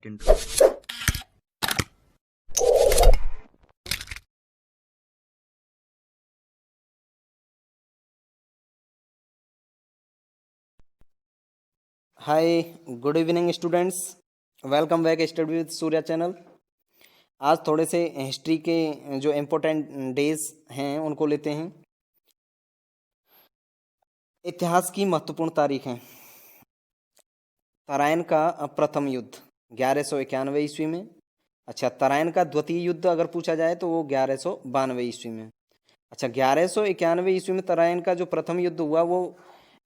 Hi, good evening students. Welcome back study with Surya channel. आज थोड़े से हिस्ट्री के जो इम्पोर्टेंट डेज हैं उनको लेते हैं। इतिहास की महत्वपूर्ण तारीखें। तराइन का प्रथम युद्ध 1191 ईस्वी में। अच्छा, तराइन का द्वितीय युद्ध अगर पूछा जाए तो वो 1192 ईस्वी में। अच्छा, 1191 ईस्वी में तराइन का जो प्रथम युद्ध हुआ वो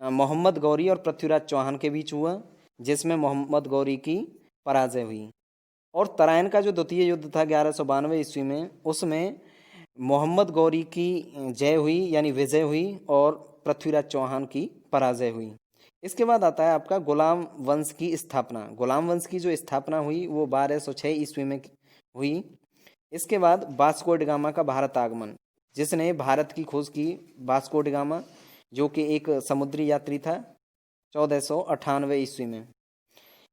मोहम्मद गौरी और पृथ्वीराज चौहान के बीच हुआ, जिसमें मोहम्मद गौरी की पराजय हुई। और तराइन का जो द्वितीय युद्ध था 1192 ईस्वी में, उसमें मोहम्मद गौरी की जय हुई यानी विजय हुई और पृथ्वीराज चौहान की पराजय हुई। इसके बाद आता है आपका गुलाम वंश की स्थापना। गुलाम वंश की जो स्थापना हुई वो 1206 ईस्वी में हुई। इसके बाद वास्को ड गामा का भारत आगमन, जिसने भारत की खोज की। वास्को ड गामा जो कि एक समुद्री यात्री था 1498 ईस्वी में।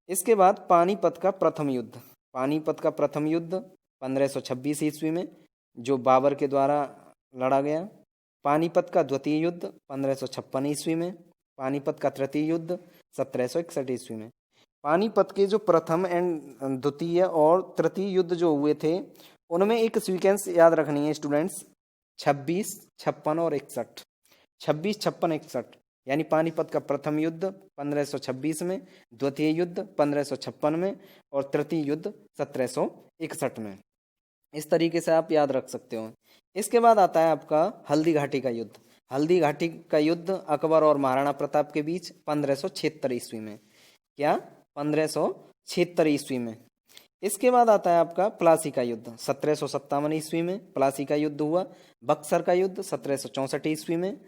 इसके बाद पानीपत का प्रथम युद्ध। पानीपत का प्रथम युद्ध 1526 ईस्वी में जो बाबर के द्वारा लड़ा गया। पानीपत का द्वितीय युद्ध 1556 ईस्वी में। पानीपत का तृतीय युद्ध 1761 ईस्वी में। पानीपत के जो प्रथम एंड द्वितीय और तृतीय युद्ध जो हुए थे उनमें एक सीक्वेंस याद रखनी है स्टूडेंट्स, 26, 56 और 61। 26, 56, 61 यानी पानीपत का प्रथम युद्ध 1526 में, द्वितीय युद्ध 1556 में और तृतीय युद्ध 1761 में। इस तरीके से आप याद रख सकते हो। इसके बाद आता है आपका हल्दी घाटी का युद्ध। हल्दी घाटी का युद्ध अकबर और महाराणा प्रताप के बीच 1576 ईस्वी में। क्या? 1576 ईस्वी में। इसके बाद आता है आपका प्लासी का युद्ध 1757 ईस्वी में। प्लासी का युद्ध हुआ। बक्सर का युद्ध 1764 ईस्वी में।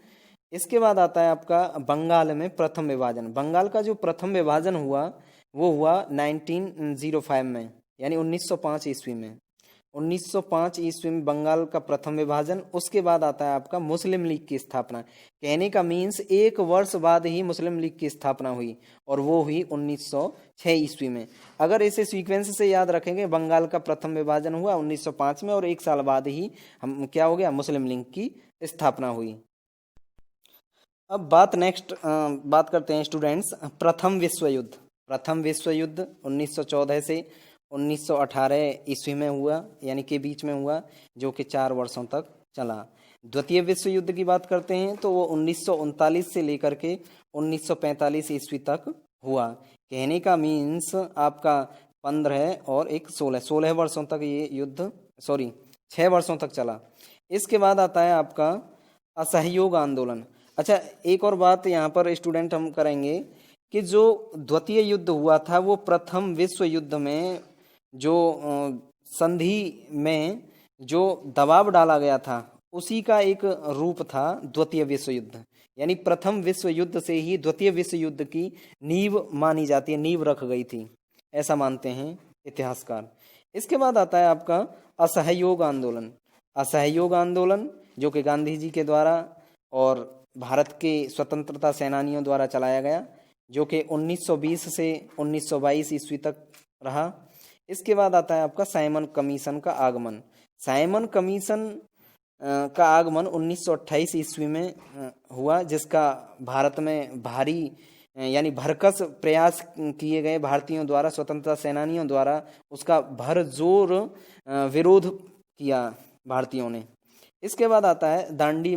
इसके बाद आता है आपका बंगाल में प्रथम विभाजन। बंगाल का जो प्रथम विभाजन हुआ वो हुआ 1905 में यानी 1905 ईस्वी में। 1905 ईस्वी में बंगाल का प्रथम विभाजन। उसके बाद आता है आपका मुस्लिम लीग की स्थापना। कहने का मीन्स एक वर्ष बाद ही मुस्लिम लीग की स्थापना हुई और वो हुई 1906 ईस्वी में। अगर इसे सीक्वेंस से याद रखेंगे, बंगाल का प्रथम विभाजन हुआ 1905 में और एक साल बाद ही हम क्या हो गया, मुस्लिम लीग की स्थापना हुई। अब बात करते हैं स्टूडेंट्स प्रथम विश्व युद्ध। प्रथम विश्व युद्ध 1914 से 1918 ईस्वी में हुआ यानी के बीच में हुआ, जो कि 4 वर्षों तक चला। द्वितीय विश्व युद्ध की बात करते हैं तो वो 1939 से लेकर के 1945 ईस्वी तक हुआ। कहने का मीन्स आपका 15 और एक 16 वर्षों तक ये युद्ध 6 वर्षों तक चला। इसके बाद आता है आपका असहयोग आंदोलन। अच्छा, एक और बात यहाँ पर स्टूडेंट हम करेंगे कि जो द्वितीय युद्ध हुआ था वो प्रथम विश्व युद्ध में जो संधि में जो दबाव डाला गया था उसी का एक रूप था द्वितीय विश्व युद्ध। यानी प्रथम विश्व युद्ध से ही द्वितीय विश्व युद्ध की नींव मानी जाती है, नींव रख गई थी, ऐसा मानते हैं इतिहासकार। इसके बाद आता है आपका असहयोग आंदोलन। असहयोग आंदोलन जो कि गांधी जी के द्वारा और भारत के स्वतंत्रता सेनानियों द्वारा चलाया गया, जो कि 1920 से 1922 ईस्वी तक रहा। इसके बाद आता है आपका साइमन कमीशन का आगमन। साइमन कमीशन का आगमन 1928 ईस्वी में हुआ, जिसका भारत में भारी यानी भरकस प्रयास किए गए भारतीयों द्वारा, स्वतंत्रता सेनानियों द्वारा उसका भरजोर विरोध किया भारतीयों ने। इसके बाद आता है दांडी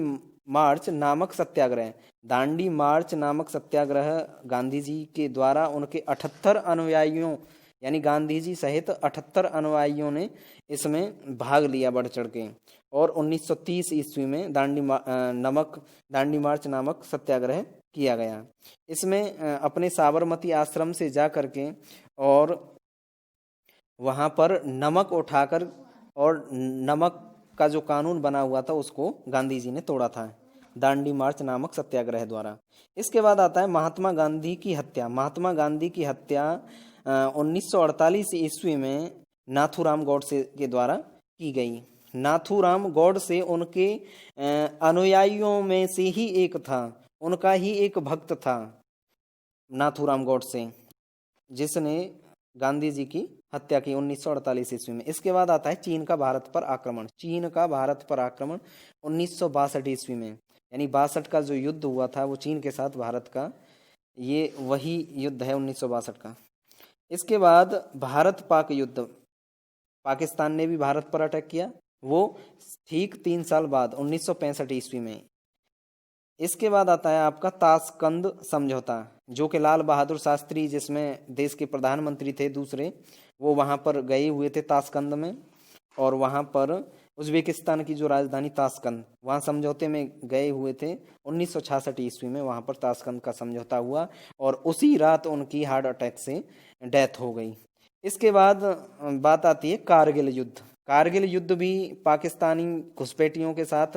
मार्च नामक सत्याग्रह। दांडी मार्च नामक सत्याग्रह गांधी जी के द्वारा उनके 78 अनुयायियों यानी गांधी जी सहित 78 अनुयायियों ने इसमें भाग लिया बढ़ चढ़ के। और 1930 ईस्वी में दांडी मार्च नामक सत्याग्रह किया गया। इसमें अपने साबरमती आश्रम से जा करके और वहाँ पर नमक उठाकर और नमक का जो कानून बना हुआ था उसको गांधी जी ने तोड़ा था दांडी मार्च नामक सत्याग्रह द्वारा। इसके बाद आता है महात्मा गांधी की हत्या। महात्मा गांधी की हत्या 1948 ईस्वी में नाथूराम गौडसे के द्वारा की गई। नाथूराम गौडसे उनके अनुयायियों में से ही एक था, उनका ही एक भक्त था नाथूराम गौडसे, जिसने गांधी जी की हत्या की 1948 ईस्वी में। इसके बाद आता है चीन का भारत पर आक्रमण। चीन का भारत पर आक्रमण 1962 ईस्वी में, यानी 62 का जो युद्ध हुआ था वो चीन के साथ भारत का, ये वही युद्ध है 1962 का। इसके बाद भारत पाक युद्ध, पाकिस्तान ने भी भारत पर अटैक किया, वो ठीक 3 साल बाद 1965 ईस्वी में। इसके बाद आता है आपका ताशकंद समझौता, जो कि लाल बहादुर शास्त्री, जिसमें देश के प्रधानमंत्री थे दूसरे, वो वहाँ पर गए हुए थे ताशकंद में, और वहाँ पर उज्बेकिस्तान की जो राजधानी ताशकंद, वहाँ समझौते में गए हुए थे 1966 ईस्वी में। वहाँ पर ताशकंद का समझौता हुआ और उसी रात उनकी हार्ट अटैक से डेथ हो गई। इसके बाद बात आती है कारगिल युद्ध। कारगिल युद्ध भी पाकिस्तानी घुसपैठियों के साथ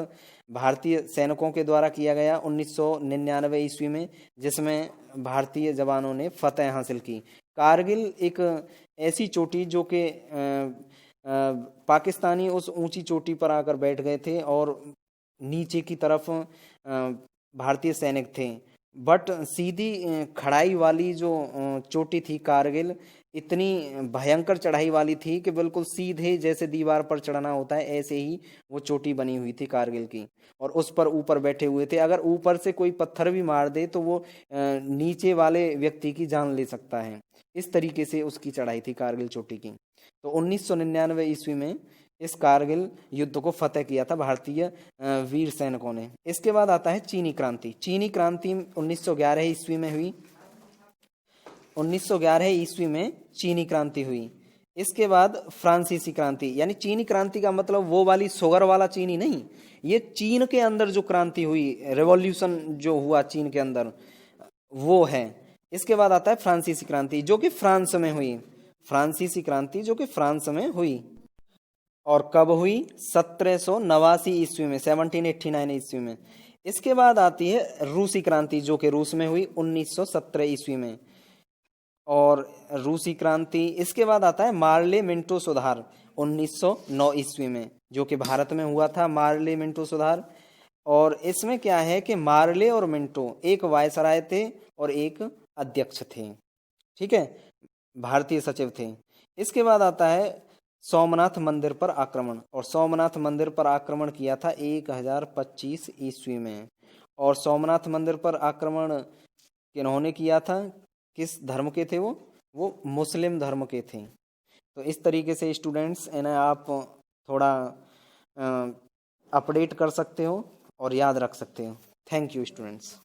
भारतीय सैनिकों के द्वारा किया गया 1999 ईस्वी में, जिसमें भारतीय जवानों ने फतह हासिल की। कारगिल एक ऐसी चोटी जो कि पाकिस्तानी उस ऊंची चोटी पर आकर बैठ गए थे और नीचे की तरफ भारतीय सैनिक थे, बट सीधी खड़ाई वाली जो चोटी थी कारगिल, इतनी भयंकर चढ़ाई वाली थी कि बिल्कुल सीधे जैसे दीवार पर चढ़ना होता है ऐसे ही वो चोटी बनी हुई थी कारगिल की, और उस पर ऊपर बैठे हुए थे। अगर ऊपर से कोई पत्थर भी मार दे तो वो नीचे वाले व्यक्ति की जान ले सकता है। इस तरीके से उसकी चढ़ाई थी कारगिल चोटी की। तो 1999 ईस्वी में इस कारगिल युद्ध को फतेह किया था भारतीय वीर सैनिकों ने। इसके बाद आता है चीनी क्रांति। चीनी क्रांति 1911 ईस्वी में हुई। 1911 ईस्वी में चीनी क्रांति हुई। इसके बाद फ्रांसीसी क्रांति, यानी चीनी क्रांति का मतलब वो वाली शुगर वाला चीनी नहीं, ये चीन के अंदर जो क्रांति हुई, रेवोल्यूशन जो हुआ चीन के अंदर, वो है। इसके बाद आता है फ्रांसीसी क्रांति, जो कि फ्रांस में हुई। फ्रांसीसी क्रांति जो कि फ्रांस में हुई, और कब हुई? 1789 ईस्वी में, 1789 ईस्वी में। इसके बाद आती है रूसी क्रांति, जो कि रूस में हुई 1917 ईस्वी में, और रूसी क्रांति। इसके बाद आता है मार्ले मिंटो सुधार 1909 ईस्वी में, जो कि भारत में हुआ था मार्ले मिंटो सुधार। और इसमें क्या है कि मार्ले और मिंटो एक वायसराय थे और एक अध्यक्ष थे, ठीक है, भारतीय सचिव थे। इसके बाद आता है सोमनाथ मंदिर पर आक्रमण, और सोमनाथ मंदिर पर आक्रमण किया था 1025 ईस्वी में। और सोमनाथ मंदिर पर आक्रमण किन्होंने किया था, किस धर्म के थे वो मुस्लिम धर्म के थे। तो इस तरीके से स्टूडेंट्स इन्हें आप थोड़ा अपडेट कर सकते हो और याद रख सकते हो। Thank you students.